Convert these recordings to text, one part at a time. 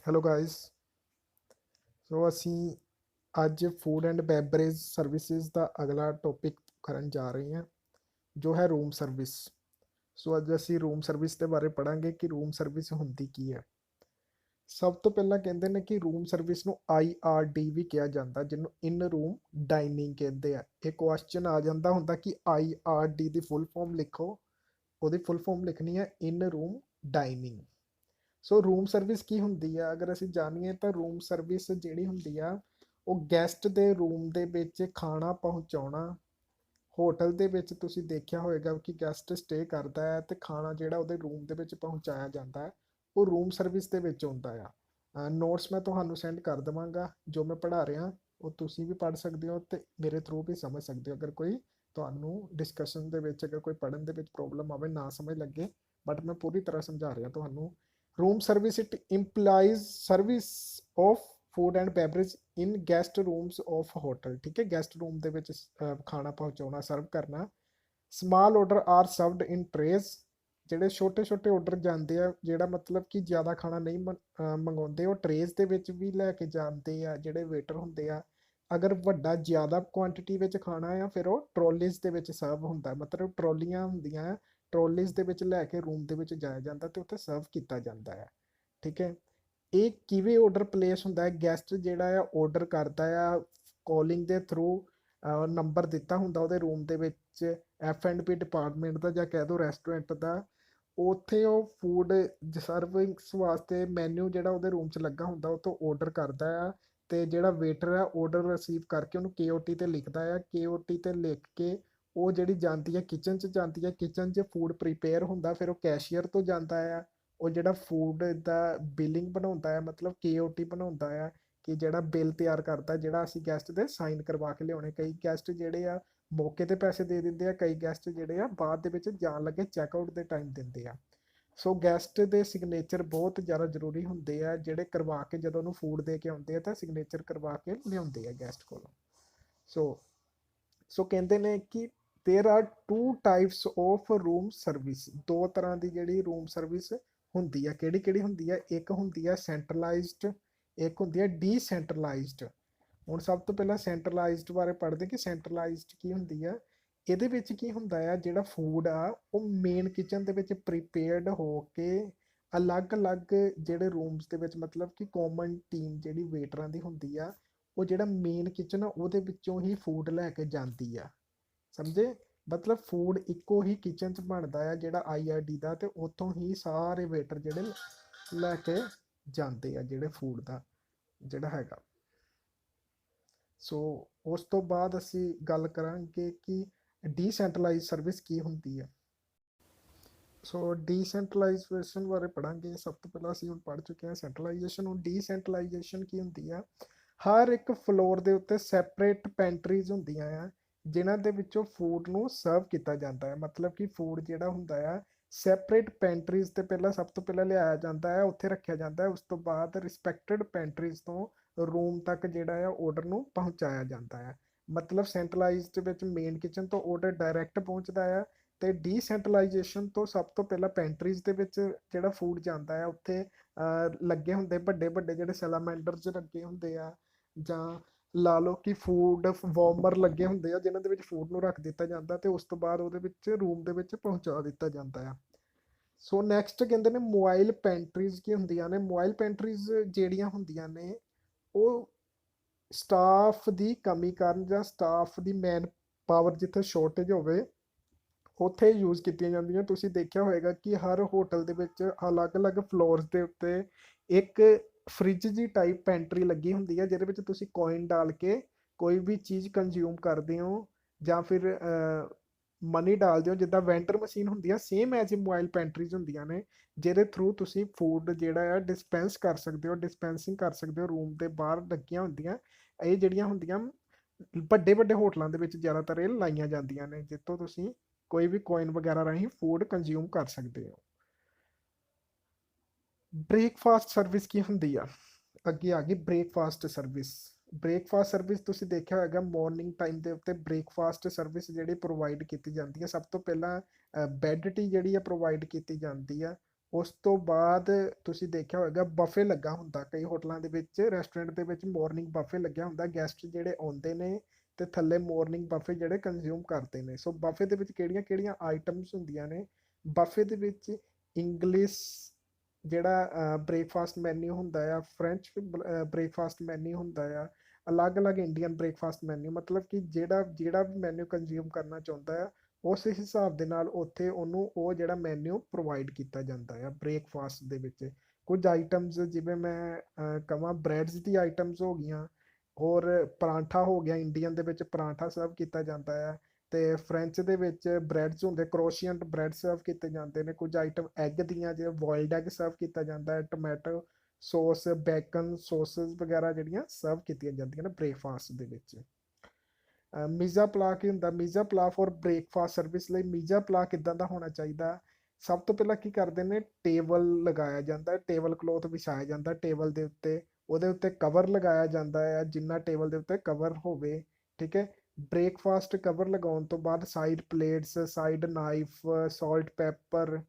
Hello guys. ਸੋ ਅਸੀਂ ਅੱਜ food and ਬੈਵਰੇਜ services ਦਾ ਅਗਲਾ ਟੌਪਿਕ ਕਰਨ ਜਾ ਰਹੇ ਹਾਂ, ਜੋ ਹੈ ਰੂਮ ਸਰਵਿਸ। ਸੋ ਅੱਜ ਅਸੀਂ ਰੂਮ ਸਰਵਿਸ ਦੇ ਬਾਰੇ ਪੜ੍ਹਾਂਗੇ ਕਿ ਰੂਮ ਸਰਵਿਸ ਹੁੰਦੀ ਕੀ ਹੈ। ਸਭ ਤੋਂ ਪਹਿਲਾਂ ਕਹਿੰਦੇ ਨੇ ਕਿ ਰੂਮ ਸਰਵਿਸ ਨੂੰ IRD ਵੀ ਕਿਹਾ ਜਾਂਦਾ, ਜਿਹਨੂੰ ਇਨ ਰੂਮ ਡਾਈਨਿੰਗ ਕਹਿੰਦੇ ਆ। ਇਹ ਕੁਐਸਚਨ ਆ ਜਾਂਦਾ ਹੁੰਦਾ ਕਿ IRD ਦੀ ਫੁੱਲ ਫਾਰਮ ਲਿਖੋ। ਉਹਦੀ ਫੁੱਲ ਫਾਰਮ ਲਿਖਣੀ ਹੈ ਇਨ ਰੂਮ ਡਾਈਨਿੰਗ। ਸੋ ਰੂਮ ਸਰਵਿਸ ਕੀ ਹੁੰਦੀ ਆ, ਅਗਰ ਅਸੀਂ ਜਾਣੀਏ ਤਾਂ ਰੂਮ ਸਰਵਿਸ ਜਿਹੜੀ ਹੁੰਦੀ ਆ ਉਹ ਗੈਸਟ ਦੇ ਰੂਮ ਦੇ ਵਿੱਚ ਖਾਣਾ ਪਹੁੰਚਾਉਣਾ। ਹੋਟਲ ਦੇ ਵਿੱਚ ਤੁਸੀਂ ਦੇਖਿਆ ਹੋਵੇਗਾ ਕਿ ਗੈਸਟ ਸਟੇ ਕਰਦਾ ਹੈ ਤੇ ਖਾਣਾ ਜਿਹੜਾ ਉਹਦੇ ਰੂਮ ਦੇ ਵਿੱਚ ਪਹੁੰਚਾਇਆ ਜਾਂਦਾ ਹੈ, ਉਹ ਰੂਮ ਸਰਵਿਸ ਦੇ ਵਿੱਚ ਹੁੰਦਾ ਆ। ਨੋਟਸ ਮੈਂ ਤੁਹਾਨੂੰ ਸੈਂਡ ਕਰ ਦੇਵਾਂਗਾ, ਜੋ ਮੈਂ ਪੜ੍ਹਾ ਰਿਹਾ ਉਹ ਤੁਸੀਂ ਵੀ ਪੜ੍ਹ ਸਕਦੇ ਹੋ ਤੇ ਮੇਰੇ ਥਰੂ ਵੀ ਸਮਝ ਸਕਦੇ ਹੋ। ਅਗਰ ਕੋਈ ਤੁਹਾਨੂੰ ਡਿਸਕਸ਼ਨ ਦੇ ਵਿੱਚ, ਅਗਰ ਕੋਈ ਪੜ੍ਹਨ ਦੇ ਵਿੱਚ ਪ੍ਰੋਬਲਮ ਆਵੇ, ਨਾ ਸਮਝ ਲੱਗੇ, ਬਟ ਮੈਂ ਪੂਰੀ ਤਰ੍ਹਾਂ ਸਮਝਾ ਰਿਹਾ ਤੁਹਾਨੂੰ। Room service, it implies service of food and beverage in guest rooms of hotel। ठीक है, guest room ਦੇ ਵਿੱਚ ਖਾਣਾ ਪਹੁੰਚਾਉਣਾ, ਸਰਵ ਕਰਨਾ। Small order are served in trays। ਜਿਹੜੇ ਛੋਟੇ ਛੋਟੇ ਆਰਡਰ ਜਾਂਦੇ ਆ, ਜਿਹੜਾ ਮਤਲਬ ਕਿ ਜ਼ਿਆਦਾ ਖਾਣਾ ਨਹੀਂ ਮੰਗਾਉਂਦੇ, ਉਹ ਟਰੇਜ਼ ਦੇ ਵਿੱਚ ਵੀ ਲੈ ਕੇ ਜਾਂਦੇ ਆ ਜਿਹੜੇ ਵੇਟਰ ਹੁੰਦੇ ਆ। ਅਗਰ ਵੱਡਾ ਜ਼ਿਆਦਾ ਕੁਆਂਟੀਟੀ ਵਿੱਚ ਖਾਣਾ ਆ, ਫਿਰ ਉਹ ਟਰੋਲੀਜ਼ ਦੇ ਵਿੱਚ ਸਰਵ ਹੁੰਦਾ, ਮਤਲਬ ਟਰੋਲੀਆਂ ਹੁੰਦੀਆਂ, ਟਰੋਲੀਜ਼ ਦੇ ਵਿੱਚ ਲੈ ਕੇ ਰੂਮ ਦੇ ਵਿੱਚ ਜਾਇਆ ਜਾਂਦਾ ਤੇ ਉੱਥੇ ਸਰਵ ਕੀਤਾ ਜਾਂਦਾ ਹੈ। ਠੀਕ ਹੈ, ਇਹ ਕਿਵੇਂ ਆਰਡਰ ਪਲੇਸ ਹੁੰਦਾ ਹੈ? ਗੈਸਟ ਜਿਹੜਾ ਆ ਆਰਡਰ ਕਰਦਾ ਆ ਕਾਲਿੰਗ ਦੇ ਥਰੂ, ਨੰਬਰ ਦਿੱਤਾ ਹੁੰਦਾ ਉਹਦੇ ਰੂਮ ਦੇ ਵਿੱਚ F&B ਡਿਪਾਰਟਮੈਂਟ ਦਾ, ਜਾਂ ਕਹਿ ਦਿਓ ਰੈਸਟੋਰੈਂਟ ਦਾ। ਉੱਥੇ ਉਹ ਫੂਡ ਸਰਵਿੰਗਸ ਵਾਸਤੇ ਮੈਨਿਊ ਜਿਹੜਾ ਉਹਦੇ ਰੂਮ 'ਚ ਲੱਗਾ ਹੁੰਦਾ, ਉਹ ਤੋਂ ਆਰਡਰ ਕਰਦਾ ਆ। ਤੇ ਜਿਹੜਾ ਵੇਟਰ ਆ ਆਰਡਰ ਰਿਸੀਵ ਕਰਕੇ ਉਹਨੂੰ KOT ਤੇ ਲਿਖਦਾ ਆ। KOT ਤੇ ਲਿਖ ਕੇ ਉਹ ਜਿਹੜੀ ਜਾਂਦੀ ਹੈ ਕਿਚਨ 'ਚ ਜਾਂਦੀ ਹੈ। ਕਿਚਨ 'ਚ ਫੂਡ ਪ੍ਰੀਪੇਅਰ ਹੁੰਦਾ, ਫਿਰ ਉਹ ਕੈਸ਼ੀਅਰ ਤੋਂ ਜਾਂਦਾ ਆ। ਉਹ ਜਿਹੜਾ ਫੂਡ ਦਾ ਬਿਲਿੰਗ ਬਣਾਉਂਦਾ ਹੈ, ਮਤਲਬ KOT ਬਣਾਉਂਦਾ ਆ, ਕਿ ਜਿਹੜਾ ਬਿੱਲ ਤਿਆਰ ਕਰਦਾ, ਜਿਹੜਾ ਅਸੀਂ ਗੈਸਟ ਦੇ ਸਾਈਨ ਕਰਵਾ ਕੇ ਲਿਆਉਣੇ। ਕਈ ਗੈਸਟ ਜਿਹੜੇ ਆ ਮੌਕੇ ਤੇ ਪੈਸੇ ਦੇ ਦਿੰਦੇ ਆ, ਕਈ ਗੈਸਟ ਜਿਹੜੇ ਆ ਬਾਅਦ ਦੇ ਵਿੱਚ ਜਾਣ ਲੱਗੇ ਚੈੱਕਆਊਟ ਦੇ ਟਾਈਮ ਦਿੰਦੇ ਆ। ਸੋ ਗੈਸਟ ਦੇ ਸਿਗਨੇਚਰ ਬਹੁਤ ਜ਼ਿਆਦਾ ਜ਼ਰੂਰੀ ਹੁੰਦੇ ਆ, ਜਿਹੜੇ ਕਰਵਾ ਕੇ ਜਦੋਂ ਉਹਨੂੰ ਫੂਡ ਦੇ ਕੇ ਆਉਂਦੇ ਆ ਤਾਂ ਸਿਗਨੇਚਰ ਕਰਵਾ ਕੇ ਲਿਆਉਂਦੇ ਆ ਗੈਸਟ ਕੋਲੋਂ। ਸੋ ਕਹਿੰਦੇ ਨੇ ਕਿ there are two types of room service. ਦੋ ਤਰ੍ਹਾਂ ਦੀ ਜਿਹੜੀ ਰੂਮ ਸਰਵਿਸ ਹੁੰਦੀ ਆ। ਕਿਹੜੀ ਕਿਹੜੀ ਹੁੰਦੀ ਆ? ਇੱਕ ਹੁੰਦੀ ਆ ਸੈਂਟਰਲਾਈਜ਼ਡ, ਇੱਕ ਹੁੰਦੀ ਆ ਡੀਸੈਂਟਰਲਾਈਜ਼ਡ। ਹੁਣ ਸਭ ਤੋਂ ਪਹਿਲਾਂ ਸੈਂਟਰਲਾਈਜ਼ਡ ਬਾਰੇ ਪੜ੍ਹਦੇ ਕਿ ਸੈਂਟਰਲਾਈਜ਼ਡ ਕੀ ਹੁੰਦੀ ਆ। ਇਹਦੇ ਵਿੱਚ ਕੀ ਹੁੰਦਾ ਆ, ਜਿਹੜਾ ਫੂਡ ਆ ਉਹ ਮੇਨ ਕਿਚਨ ਦੇ ਵਿੱਚ ਪ੍ਰੀਪੇਅਰਡ ਹੋ ਕੇ ਅਲੱਗ-ਅਲੱਗ ਜਿਹੜੇ ਰੂਮਸ ਦੇ ਵਿੱਚ, ਮਤਲਬ ਕਿ ਕਾਮਨ ਟੀਮ ਜਿਹੜੀ ਵੇਟਰਾਂ ਦੀ ਹੁੰਦੀ ਆ, ਉਹ ਜਿਹੜਾ ਮੇਨ ਕਿਚਨ ਆ ਉਹਦੇ ਵਿੱਚੋਂ ਹੀ ਫੂਡ ਲੈ ਕੇ ਜਾਂਦੀ ਆ। ਸਮਝੇ? ਮਤਲਬ ਫੂਡ ਇੱਕੋ ਹੀ ਕਿਚਨ 'ਚ ਬਣਦਾ ਆ ਜਿਹੜਾ IRD ਦਾ, ਤੇ ਉੱਥੋਂ ਹੀ ਸਾਰੇ ਵੇਟਰ ਜਿਹੜੇ ਲੈ ਕੇ ਜਾਂਦੇ ਆ ਜਿਹੜੇ ਫੂਡ ਦਾ ਜਿਹੜਾ ਹੈਗਾ। ਸੋ ਉਸ ਤੋਂ ਬਾਅਦ ਅਸੀਂ ਗੱਲ ਕਰਾਂਗੇ ਕਿ ਡੀਸੈਂਟਰਲਾਈਜ਼ ਸਰਵਿਸ ਕੀ ਹੁੰਦੀ ਹੈ। ਸੋ ਡੀਸੈਂਟਰਲਾਈਜੇਸ਼ਨ ਬਾਰੇ ਪੜਾਂਗੇ। ਸਭ ਤੋਂ ਪਹਿਲਾਂ ਅਸੀਂ ਹੁਣ ਪੜ੍ਹ ਚੁੱਕੇ ਹਾਂ ਸੈਂਟਰਲਾਈਜੇਸ਼ਨ। ਹੁਣ ਡੀਸੈਂਟਰਲਾਈਜੇਸ਼ਨ ਕੀ ਹੁੰਦੀ ਆ? ਹਰ ਇੱਕ ਫਲੋਰ ਦੇ ਉੱਤੇ ਸੈਪਰੇਟ ਪੈਂਟਰੀਜ਼ ਹੁੰਦੀਆਂ ਆ, ਜਿਨ੍ਹਾਂ ਦੇ ਵਿੱਚੋਂ ਫੂਡ ਨੂੰ ਸਰਵ ਕੀਤਾ ਜਾਂਦਾ ਹੈ। ਮਤਲਬ ਕਿ ਫੂਡ ਜਿਹੜਾ ਹੁੰਦਾ ਆ ਸੈਪਰੇਟ ਪੈਂਟਰੀਜ਼ ਤੇ ਪਹਿਲਾਂ, ਸਭ ਤੋਂ ਪਹਿਲਾਂ ਲਿਆਇਆ ਜਾਂਦਾ ਹੈ, ਉੱਥੇ ਰੱਖਿਆ ਜਾਂਦਾ ਹੈ। ਉਸ ਤੋਂ ਬਾਅਦ ਰਿਸਪੈਕਟਡ ਪੈਂਟਰੀਜ਼ ਤੋਂ ਰੂਮ ਤੱਕ ਜਿਹੜਾ ਆ ਆਰਡਰ ਨੂੰ ਪਹੁੰਚਾਇਆ ਜਾਂਦਾ ਹੈ। ਮਤਲਬ ਸੈਂਟਰਲਾਈਜ਼ਡ ਵਿੱਚ ਮੇਨ ਕਿਚਨ ਤੋਂ ਆਰਡਰ ਡਾਇਰੈਕਟ ਪਹੁੰਚਦਾ ਆ, ਤੇ ਡੀਸੈਂਟਰਲਾਈਜੇਸ਼ਨ ਤੋਂ ਸਭ ਤੋਂ ਪਹਿਲਾਂ ਪੈਂਟਰੀਜ਼ ਦੇ ਵਿੱਚ ਜਿਹੜਾ ਫੂਡ ਜਾਂਦਾ ਹੈ, ਉੱਥੇ ਲੱਗੇ ਹੁੰਦੇ ਵੱਡੇ ਵੱਡੇ ਜਿਹੜੇ ਸੈਲਾਮੈਂਡਰਸ ਲੱਗੇ ਹੁੰਦੇ ਆ, ਜਾਂ ਲਾ ਲਓ ਕਿ ਫੂਡ ਵਾਰਮਰ ਲੱਗੇ ਹੁੰਦੇ ਆ, ਜਿਨ੍ਹਾਂ ਦੇ ਵਿੱਚ ਫੂਡ ਨੂੰ ਰੱਖ ਦਿੱਤਾ ਜਾਂਦਾ ਤੇ ਉਸ ਤੋਂ ਬਾਅਦ ਉਹਦੇ ਵਿੱਚ ਰੂਮ ਦੇ ਵਿੱਚ ਪਹੁੰਚਾ ਦਿੱਤਾ ਜਾਂਦਾ ਆ। ਸੋ ਨੈਕਸਟ ਕਹਿੰਦੇ ਨੇ ਮੋਬਾਈਲ ਪੈਂਟਰੀਜ਼ ਕੀ ਹੁੰਦੀਆਂ ਨੇ। ਮੋਬਾਈਲ ਪੈਂਟਰੀਜ਼ ਜਿਹੜੀਆਂ ਹੁੰਦੀਆਂ ਨੇ ਉਹ ਸਟਾਫ ਦੀ ਕਮੀ ਕਾਰਨ, ਜਾਂ ਸਟਾਫ ਦੀ ਮੈਨ ਪਾਵਰ ਜਿੱਥੇ ਸ਼ੋਰਟੇਜ ਹੋਵੇ ਉੱਥੇ ਯੂਜ਼ ਕੀਤੀਆਂ ਜਾਂਦੀਆਂ। ਤੁਸੀਂ ਦੇਖਿਆ ਹੋਵੇਗਾ ਕਿ ਹਰ ਹੋਟਲ ਦੇ ਵਿੱਚ ਅਲੱਗ-ਅਲੱਗ ਫਲੋਰਸ ਦੇ ਉੱਤੇ ਇੱਕ ਫ੍ਰਿਜ ਜੀ ਟਾਈਪ ਪੈਂਟਰੀ ਲੱਗੀ ਹੁੰਦੀ ਹੈ, ਜਿਹਦੇ ਵਿੱਚ ਤੁਸੀਂ ਕੋਇਨ ਡਾਲ ਕੇ ਕੋਈ ਵੀ ਚੀਜ਼ ਕੰਜ਼ਿਊਮ ਕਰਦੇ ਹੋ, ਜਾਂ ਫਿਰ ਮਨੀ ਡਾਲਦੇ ਹੋ। ਜਿੱਦਾਂ ਵੈਂਡਰ ਮਸ਼ੀਨ ਹੁੰਦੀ ਆ, ਸੇਮ ਐਜ ਮੋਬਾਈਲ ਪੈਂਟਰੀਜ਼ ਹੁੰਦੀਆਂ ਨੇ, ਜਿਹਦੇ ਥਰੂ ਤੁਸੀਂ ਫੂਡ ਜਿਹੜਾ ਆ ਡਿਸਪੈਂਸ ਕਰ ਸਕਦੇ ਹੋ, ਡਿਸਪੈਂਸਿੰਗ ਕਰ ਸਕਦੇ ਹੋ। ਰੂਮ ਦੇ ਬਾਹਰ ਲੱਗੀਆਂ ਹੁੰਦੀਆਂ ਇਹ ਜਿਹੜੀਆਂ ਹੁੰਦੀਆਂ, ਵੱਡੇ ਵੱਡੇ ਹੋਟਲਾਂ ਦੇ ਵਿੱਚ ਜ਼ਿਆਦਾਤਰ ਇਹ ਲਾਈਆਂ ਜਾਂਦੀਆਂ ਨੇ, ਜਿੱਥੋਂ ਤੁਸੀਂ ਕੋਈ ਵੀ ਕੋਇਨ ਵਗੈਰਾ ਰਾਹੀਂ ਫੂਡ ਕੰਜ਼ਿਊਮ ਕਰ ਸਕਦੇ ਹੋ। ਬ੍ਰੇਕਫਾਸਟ ਸਰਵਿਸ ਕੀ ਹੁੰਦੀ ਆ? ਅੱਗੇ ਆ ਗਈ ਬ੍ਰੇਕਫਾਸਟ ਸਰਵਿਸ। ਬ੍ਰੇਕਫਾਸਟ ਸਰਵਿਸ ਤੁਸੀਂ ਦੇਖਿਆ ਹੋਏਗਾ ਮਾਰਨਿੰਗ ਟਾਈਮ ਦੇ ਉੱਤੇ ਬ੍ਰੇਕਫਾਸਟ ਸਰਵਿਸ ਜਿਹੜੀ ਪ੍ਰੋਵਾਈਡ ਕੀਤੀ ਜਾਂਦੀ ਹੈ। ਸਭ ਤੋਂ ਪਹਿਲਾਂ ਬੈੱਡ ਟੀ ਜਿਹੜੀ ਆ ਪ੍ਰੋਵਾਈਡ ਕੀਤੀ ਜਾਂਦੀ ਆ। ਉਸ ਤੋਂ ਬਾਅਦ ਤੁਸੀਂ ਦੇਖਿਆ ਹੋਵੇਗਾ ਬਫੇ ਲੱਗਾ ਹੁੰਦਾ ਕਈ ਹੋਟਲਾਂ ਦੇ ਵਿੱਚ, ਰੈਸਟੋਰੈਂਟ ਦੇ ਵਿੱਚ ਮਾਰਨਿੰਗ ਬਫੇ ਲੱਗਿਆ ਹੁੰਦਾ, ਗੈਸਟ ਜਿਹੜੇ ਆਉਂਦੇ ਨੇ ਤੇ ਥੱਲੇ ਮਾਰਨਿੰਗ ਬਫੇ ਜਿਹੜੇ ਕੰਜ਼ਿਊਮ ਕਰਦੇ ਨੇ। ਸੋ ਬਫੇ ਦੇ ਵਿੱਚ ਕਿਹੜੀਆਂ ਕਿਹੜੀਆਂ ਆਈਟਮਸ ਹੁੰਦੀਆਂ ਨੇ? ਬਫੇ ਦੇ ਵਿੱਚ ਇੰਗਲਿਸ਼ ਜਿਹੜਾ ਬ੍ਰੇਕਫਾਸਟ ਮੈਨਿਊ ਹੁੰਦਾ ਆ, ਫ੍ਰੈਂਚ ਬ੍ਰੇਕਫਾਸਟ ਮੈਨਿਊ ਹੁੰਦਾ ਆ, ਅਲੱਗ-ਅਲੱਗ ਇੰਡੀਅਨ ਬ੍ਰੇਕਫਾਸਟ ਮੈਨਿਊ, ਮਤਲਬ ਕਿ ਜਿਹੜਾ ਜਿਹੜਾ ਵੀ ਮੈਨਿਊ ਕੰਜ਼ਿਊਮ ਕਰਨਾ ਚਾਹੁੰਦਾ ਆ ਉਸ ਹਿਸਾਬ ਦੇ ਨਾਲ ਉੱਥੇ ਉਹਨੂੰ ਉਹ ਜਿਹੜਾ ਮੈਨਿਊ ਪ੍ਰੋਵਾਈਡ ਕੀਤਾ ਜਾਂਦਾ ਆ ਬ੍ਰੇਕਫਾਸਟ ਦੇ ਵਿੱਚ। ਕੁਝ ਆਈਟਮਸ ਜਿਵੇਂ ਮੈਂ ਕਹਾਂ ਬ੍ਰੈਡਸ ਦੀ ਆਈਟਮਸ ਹੋ ਗਈਆਂ, ਹੋਰ ਪਰਾਂਠਾ ਹੋ ਗਿਆ, ਇੰਡੀਅਨ ਦੇ ਵਿੱਚ ਪਰਾਂਠਾ ਸਰਵ ਕੀਤਾ ਜਾਂਦਾ ਆ, ਤੇ ਫ੍ਰੈਂਚ ਦੇ ਵਿੱਚ ਬ੍ਰੈਡਸ ਹੁੰਦੇ, ਕਰੋਸ਼ੀਅੰਟ ਬ੍ਰੈਡ ਸਰਵ ਕੀਤੇ ਜਾਂਦੇ ਨੇ। ਕੁਝ ਆਈਟਮ ਐਗ ਦੀਆਂ, ਜਿਵੇਂ ਬੋਇਲਡ ਐਗ ਸਰਵ ਕੀਤਾ ਜਾਂਦਾ ਹੈ, ਟੋਮੈਟੋ ਸੌਸ, ਬੈਕਨ ਸੌਸਸ ਵਗੈਰਾ ਜਿਹੜੀਆਂ ਸਰਵ ਕੀਤੀਆਂ ਜਾਂਦੀਆਂ ਨੇ ਬ੍ਰੇਕਫਾਸਟ ਦੇ ਵਿੱਚ। ਮੀਜ਼ਾ ਪਲਾ ਕੀ ਹੁੰਦਾ? ਮੀਜ਼ਾ ਪਲਾ ਫॉर ਬ੍ਰੇਕਫਾਸਟ ਸਰਵਿਸ ਲਈ ਮੀਜ਼ਾ ਪਲਾ ਕਿੱਦਾਂ ਦਾ ਹੋਣਾ ਚਾਹੀਦਾ? ਸਭ ਤੋਂ ਪਹਿਲਾਂ ਕੀ ਕਰਦੇ ਨੇ, ਟੇਬਲ ਲਗਾਇਆ ਜਾਂਦਾ, ਟੇਬਲ ਕਲੋਥ ਵਿਛਾਇਆ ਜਾਂਦਾ ਟੇਬਲ ਦੇ ਉੱਤੇ, ਉਹਦੇ ਉੱਤੇ ਕਵਰ ਲਗਾਇਆ ਜਾਂਦਾ ਹੈ ਜਿੰਨਾ ਟੇਬਲ ਦੇ ਉੱਤੇ ਕਵਰ ਹੋਵੇ, ਠੀਕ ਹੈ। ਬ੍ਰੇਕਫਾਸਟ ਕਵਰ ਲਗਾਉਣ ਤੋਂ ਬਾਅਦ side plates, side knife, salt pepper,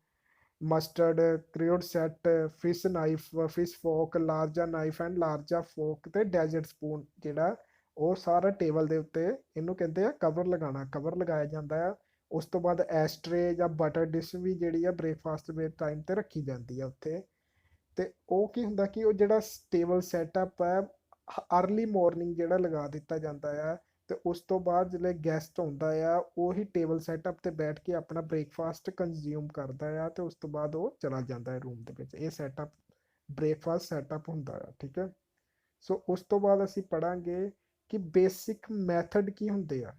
mustard, cruet set, fish knife, fish fork, large knife and large fork ਤੇ ਡੈਜ਼ਰਟ ਸਪੂਨ, ਜਿਹੜਾ ਉਹ ਸਾਰਾ ਟੇਬਲ ਦੇ ਉੱਤੇ ਇਹਨੂੰ ਕਹਿੰਦੇ ਆ ਕਵਰ ਲਗਾਉਣਾ, ਕਵਰ ਲਗਾਇਆ ਜਾਂਦਾ ਆ। ਉਸ ਤੋਂ ਬਾਅਦ ਐਸਟਰੇ ਜਾਂ ਬਟਰ ਡਿਸ਼ ਵੀ ਜਿਹੜੀ ਆ ਬ੍ਰੇਕਫਾਸਟ ਦੇ ਟਾਈਮ ਤੇ ਰੱਖੀ ਜਾਂਦੀ ਆ ਉੱਥੇ। ਤੇ ਉਹ ਕੀ ਹੁੰਦਾ ਕਿ ਉਹ ਜਿਹੜਾ ਟੇਬਲ ਸੈਟਅਪ ਹੈ ਅਰਲੀ ਮਾਰਨਿੰਗ ਜਿਹੜਾ ਲਗਾ ਦਿੱਤਾ ਜਾਂਦਾ ਆ, ਤੇ ਉਸ ਤੋਂ ਬਾਅਦ ਜਿਹੜੇ ਗੈਸਟ ਆਉਂਦਾ ਆ ਉਹੀ ਟੇਬਲ ਸੈਟਅਪ ਤੇ ਬੈਠ ਕੇ ਆਪਣਾ ਬ੍ਰੇਕਫਾਸਟ ਕੰਜ਼ਿਊਮ ਕਰਦਾ ਆ, ਤੇ ਉਸ ਤੋਂ ਬਾਅਦ ਉਹ ਚਲਾ ਜਾਂਦਾ ਹੈ ਰੂਮ ਦੇ ਵਿੱਚ। ਇਹ ਸੈਟਅਪ ਬ੍ਰੇਕਫਾਸਟ ਸੈਟਅਪ ਹੁੰਦਾ ਆ, ਠੀਕ ਹੈ। ਸੋ ਉਸ ਤੋਂ ਬਾਅਦ ਅਸੀਂ ਪੜਾਂਗੇ ਕਿ ਬੇਸਿਕ ਮੈਥਡ ਕੀ ਹੁੰਦੇ ਆ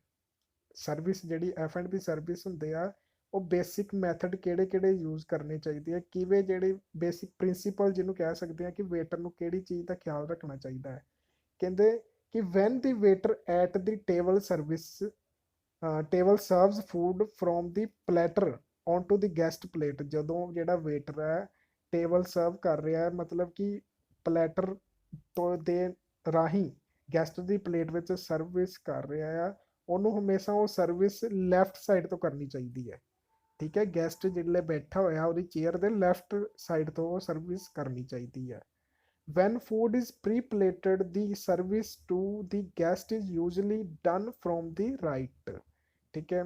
ਸਰਵਿਸ, ਜਿਹੜੀ F&B ਸਰਵਿਸ ਹੁੰਦੇ ਆ ਉਹ ਬੇਸਿਕ ਮੈਥਡ ਕਿਹੜੇ ਕਿਹੜੇ ਯੂਜ਼ ਕਰਨੇ ਚਾਹੀਦੇ ਆ, ਕਿਵੇਂ ਜਿਹੜੇ ਬੇਸਿਕ ਪ੍ਰਿੰਸੀਪਲ ਜਿਹਨੂੰ ਕਹਿ ਸਕਦੇ ਆ ਕਿ ਵੇਟਰ ਨੂੰ ਕਿਹੜੀ ਚੀਜ਼ ਦਾ ਖਿਆਲ ਰੱਖਣਾ ਚਾਹੀਦਾ ਹੈ। ਕਹਿੰਦੇ ਕਿ when the waiter at the table service table serves food from the platter on to the guest plate, ਜਦੋਂ ਜਿਹੜਾ ਵੇਟਰ ਹੈ ਟੇਬਲ ਸਰਵ ਕਰ ਰਿਹਾ ਹੈ, ਮਤਲਬ ਕਿ ਪਲੈਟਰ ਤੋਂ ਦੇ ਰਾਹੀਂ ਗੈਸਟ ਦੀ ਪਲੇਟ ਵਿੱਚ ਸਰਵਿਸ ਕਰ ਰਿਹਾ ਆ, ਉਹਨੂੰ ਹਮੇਸ਼ਾ ਉਹ ਸਰਵਿਸ ਲੈਫਟ ਸਾਈਡ ਤੋਂ ਕਰਨੀ ਚਾਹੀਦੀ ਹੈ, ਠੀਕ ਹੈ। ਗੈਸਟ ਜਿਹੜੇ ਬੈਠਾ ਹੋਇਆ ਉਹਦੀ ਚੇਅਰ ਦੇ ਲੈਫਟ ਸਾਈਡ ਤੋਂ ਉਹ ਸਰਵਿਸ ਕਰਨੀ ਚਾਹੀਦੀ ਹੈ। when food is pre-plated the service to the guest is usually done from the right, ਠੀਕ ਹੈ।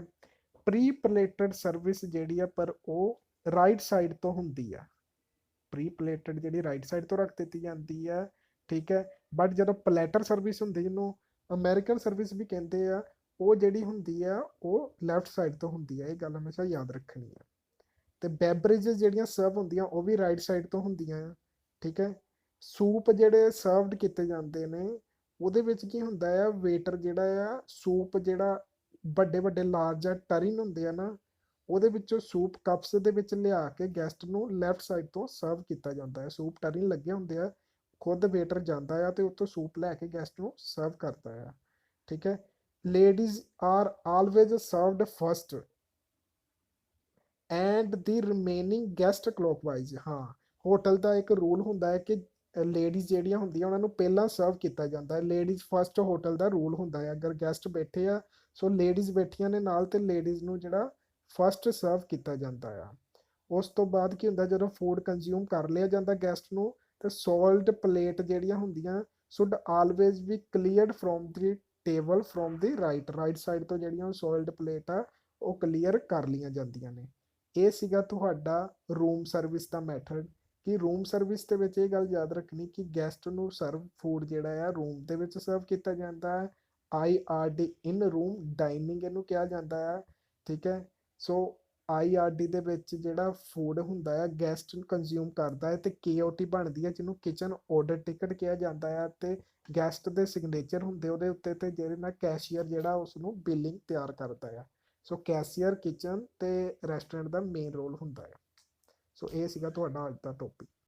ਪ੍ਰੀ-ਪਲੇਟਡ ਸਰਵਿਸ ਜਿਹੜੀ ਆ ਪਰ ਉਹ ਰਾਈਟ ਸਾਈਡ ਤੋਂ ਹੁੰਦੀ ਆ, ਪ੍ਰੀ-ਪਲੇਟਡ ਜਿਹੜੀ ਰਾਈਟ ਸਾਈਡ ਤੋਂ ਰੱਖ ਦਿੱਤੀ ਜਾਂਦੀ ਆ, ਠੀਕ ਹੈ। ਬਟ ਜਦੋਂ ਪਲੈਟਰ ਸਰਵਿਸ ਹੁੰਦੀ, ਜਿਹਨੂੰ ਅਮਰੀਕਨ ਸਰਵਿਸ ਵੀ ਕਹਿੰਦੇ ਆ, ਉਹ ਜਿਹੜੀ ਹੁੰਦੀ ਆ ਉਹ ਲੈਫਟ ਸਾਈਡ ਤੋਂ ਹੁੰਦੀ ਆ, ਇਹ ਗੱਲ ਹਮੇਸ਼ਾ ਯਾਦ ਰੱਖਣੀ ਆ। ਤੇ ਬੈਵਰੇजेस ਜਿਹੜੀਆਂ ਸਰਵ ਹੁੰਦੀਆਂ ਉਹ ਵੀ ਰਾਈਟ ਸਾਈਡ ਤੋਂ ਹੁੰਦੀਆਂ ਆ, ਠੀਕ ਹੈ। ਸੂਪ ਜਿਹੜੇ ਸਰਵਡ ਕੀਤੇ ਜਾਂਦੇ ਨੇ ਉਹਦੇ ਵਿੱਚ ਕੀ ਹੁੰਦਾ ਆ, ਵੇਟਰ ਜਿਹੜਾ ਆ ਸੂਪ ਜਿਹੜਾ ਵੱਡੇ ਵੱਡੇ ਲਾਰਜ ਟਰਨ ਹੁੰਦੇ ਆ ਨਾ, ਉਹਦੇ ਵਿੱਚੋਂ ਸੂਪ ਕੱਪਸ ਦੇ ਵਿੱਚ ਲਿਆ ਕੇ ਗੈਸਟ ਨੂੰ ਲੈਫਟ ਸਾਈਡ ਤੋਂ ਸਰਵ ਕੀਤਾ ਜਾਂਦਾ ਹੈ। ਸੂਪ ਟਰਨ ਲੱਗੇ ਹੁੰਦੇ ਆ, ਖੁਦ ਵੇਟਰ ਜਾਂਦਾ ਆ ਤੇ ਉੱਥੋਂ ਸੂਪ ਲੈ ਕੇ ਗੈਸਟ ਨੂੰ ਸਰਵ ਕਰਦਾ ਆ, ਠੀਕ ਹੈ। Ladies R always served first and the remaining guest clockwise, ਹਾਂ ਹੋਟਲ ਦਾ ਇੱਕ ਰੂਲ ਹੁੰਦਾ ਹੈ ਕਿ ਲੇਡੀਜ਼ ਜਿਹੜੀਆਂ ਹੁੰਦੀਆਂ ਉਹਨਾਂ ਨੂੰ ਪਹਿਲਾਂ ਸਰਵ ਕੀਤਾ ਜਾਂਦਾ ਹੈ, ਲੇਡੀਜ਼ ਫਸਟ ਹੋਟਲ ਦਾ ਰੂਲ ਹੁੰਦਾ ਹੈ। ਅਗਰ ਗੈਸਟ ਬੈਠੇ ਆ ਸੋ ਲੇਡੀਜ਼ ਬੈਠੀਆਂ ਨੇ ਨਾਲ, ਤੇ ਲੇਡੀਜ਼ ਨੂੰ ਜਿਹੜਾ ਫਸਟ ਸਰਵ ਕੀਤਾ ਜਾਂਦਾ ਆ। ਉਸ ਤੋਂ ਬਾਅਦ ਕੀ ਹੁੰਦਾ, ਜਦੋਂ ਫੂਡ ਕੰਜ਼ਿਊਮ ਕਰ ਲਿਆ ਜਾਂਦਾ ਗੈਸਟ ਨੂੰ, ਤੇ ਸੋਲਡ ਪਲੇਟ ਜਿਹੜੀਆਂ ਹੁੰਦੀਆਂ should always be cleared from the table from the right side ਤੋਂ, ਜਿਹੜੀਆਂ ਸੋਲਡ ਪਲੇਟ ਆ ਉਹ ਕਲੀਅਰ ਕਰ ਲਈਆਂ ਜਾਂਦੀਆਂ ਨੇ। ਇਹ ਸੀਗਾ ਤੁਹਾਡਾ ਰੂਮ ਸਰਵਿਸ ਦਾ ਮੈਥਡ। ਕਿ ਰੂਮ ਸਰਵਿਸ ਦੇ ਵਿੱਚ ਇਹ ਗੱਲ ਯਾਦ ਰੱਖਣੀ ਕਿ ਗੈਸਟ ਨੂੰ ਸਰਵ ਫੂਡ ਜਿਹੜਾ ਆ ਰੂਮ ਦੇ ਵਿੱਚ ਸਰਵ ਕੀਤਾ ਜਾਂਦਾ ਹੈ। IRD ਇਨ ਰੂਮ ਡਾਈਨਿੰਗ ਇਹਨੂੰ ਕਿਹਾ ਜਾਂਦਾ ਹੈ, ਠੀਕ ਹੈ। ਸੋ IRD ਦੇ ਵਿੱਚ ਜਿਹੜਾ ਫੂਡ ਹੁੰਦਾ ਹੈ ਗੈਸਟ ਕੰਜ਼ਿਊਮ ਕਰਦਾ ਹੈ, ਤੇ KOT ਬਣਦੀ ਹੈ ਜਿਹਨੂੰ ਕਿਚਨ ਆਰਡਰ ਟਿਕਟ ਕਿਹਾ ਜਾਂਦਾ ਹੈ, ਤੇ ਗੈਸਟ ਦੇ ਸਿਗਨੇਚਰ ਹੁੰਦੇ ਉਹਦੇ ਉੱਤੇ, ਤੇ ਜਿਹੜੇ ਨਾਲ ਕੈਸ਼ੀਅਰ ਜਿਹੜਾ ਉਸਨੂੰ ਬਿਲਿੰਗ ਤਿਆਰ ਕਰਦਾ ਹੈ। ਸੋ ਕੈਸ਼ੀਅਰ ਕਿਚਨ ਤੇ ਰੈਸਟੋਰੈਂਟ ਦਾ ਮੇਨ ਰੋਲ ਹੁੰਦਾ ਹੈ। ਸੋ ਇਹ ਸੀਗਾ ਤੁਹਾਡਾ ਅੱਜ ਦਾ ਟੌਪਿਕ।